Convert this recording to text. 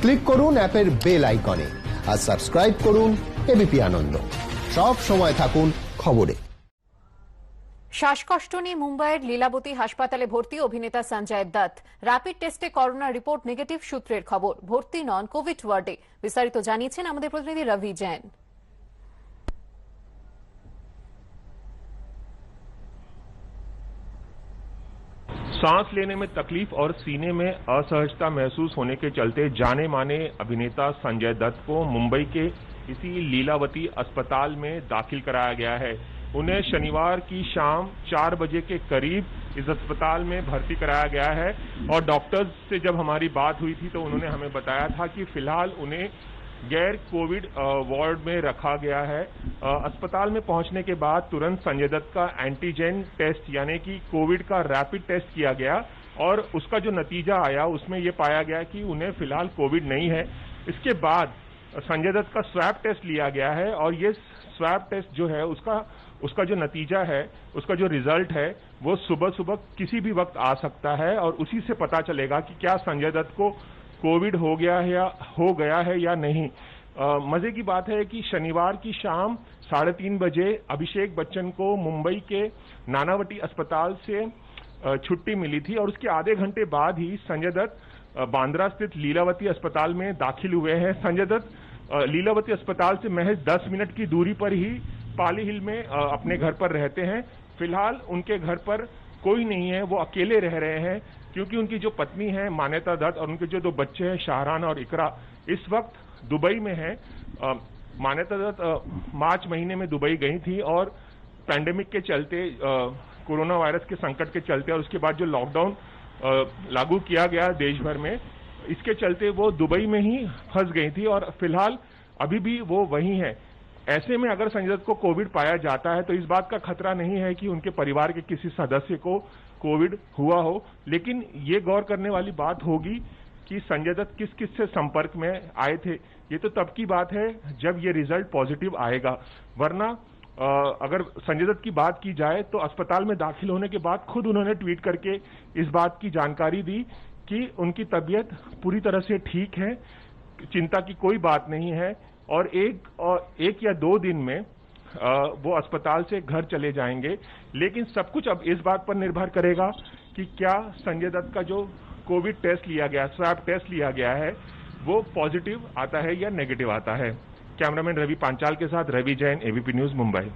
Click করুন অ্যাপের bell আইকনে আর সাবস্ক্রাইব করুন এবিপি আনন্দ। সব সময় থাকুন খবরে। শ্বাসকষ্ট নিয়ে মুম্বাইয়ের লীলাবতী হাসপাতালে ভর্তি অভিনেতা সঞ্জয় দত্ত। র্যাপিড টেস্টে করোনা রিপোর্ট নেগেটিভ সূত্রের খবর। ভর্তি নন, কোভিড ওয়ার্ডে। বিস্তারিত জানিয়েছেন আমাদের প্রতিনিধি রবি জৈন। सांस लेने में तकलीफ और सीने में असहजता महसूस होने के चलते जाने माने अभिनेता संजय दत्त को मुंबई के इसी लीलावती अस्पताल में दाखिल कराया गया है। उन्हें शनिवार की शाम 4 बजे के करीब इस अस्पताल में भर्ती कराया गया है और डॉक्टर्स से जब हमारी बात हुई थी तो उन्होंने हमें बताया था कि फिलहाल उन्हें गैर कोविड वार्ड में रखा गया है। अस्पताल में पहुंचने के बाद तुरंत संजय दत्त का एंटीजन टेस्ट यानी कि कोविड का रैपिड टेस्ट किया गया और उसका जो नतीजा आया उसमें यह पाया गया कि उन्हें फिलहाल कोविड नहीं है। इसके बाद संजय दत्त का स्वैब टेस्ट लिया गया है और ये स्वैब टेस्ट जो है उसका जो नतीजा है, उसका जो रिजल्ट है वो सुबह सुबह किसी भी वक्त आ सकता है और उसी से पता चलेगा कि क्या संजय दत्त को कोविड हो गया है या नहीं। मजे की बात है कि शनिवार की शाम 3:30 बजे अभिषेक बच्चन को मुंबई के नानावटी अस्पताल से छुट्टी मिली थी और उसके आधे घंटे बाद ही संजय दत्त बांद्रा स्थित लीलावती अस्पताल में दाखिल हुए हैं। संजय दत्त लीलावती अस्पताल से महज 10 मिनट की दूरी पर ही पाली हिल में अपने घर पर रहते हैं। फिलहाल उनके घर पर कोई नहीं है, वो अकेले रह रहे हैं क्योंकि उनकी जो पत्नी है मान्यता दत्त और उनके जो 2 बच्चे हैं शाहरान और इकरा इस वक्त दुबई में हैं। मान्यता दत्त मार्च महीने में दुबई गई थी और पैंडेमिक के चलते, कोरोना वायरस के संकट के चलते और उसके बाद जो लॉकडाउन लागू किया गया देश भर में, इसके चलते वो दुबई में ही फंस गई थी और फिलहाल अभी भी वो वहीं है। ऐसे में अगर संजय दत्त को कोविड पाया जाता है तो इस बात का खतरा नहीं है कि उनके परिवार के किसी सदस्य को कोविड हुआ हो, लेकिन ये गौर करने वाली बात होगी कि संजय दत्त किस किस से संपर्क में आए थे। ये तो तब की बात है जब ये रिजल्ट पॉजिटिव आएगा, वरना अगर संजय दत्त की बात की जाए तो अस्पताल में दाखिल होने के बाद खुद उन्होंने ट्वीट करके इस बात की जानकारी दी कि उनकी तबीयत पूरी तरह से ठीक है, चिंता की कोई बात नहीं है और एक या 2 दिन में वो अस्पताल से घर चले जाएंगे। लेकिन सब कुछ अब इस बात पर निर्भर करेगा कि क्या संजय दत्त का जो कोविड टेस्ट लिया गया, स्वैब टेस्ट लिया गया है, वो पॉजिटिव आता है या नेगेटिव आता है। कैमरामैन रवि पांचाल के साथ रवि जैन, एबीपी न्यूज, मुंबई।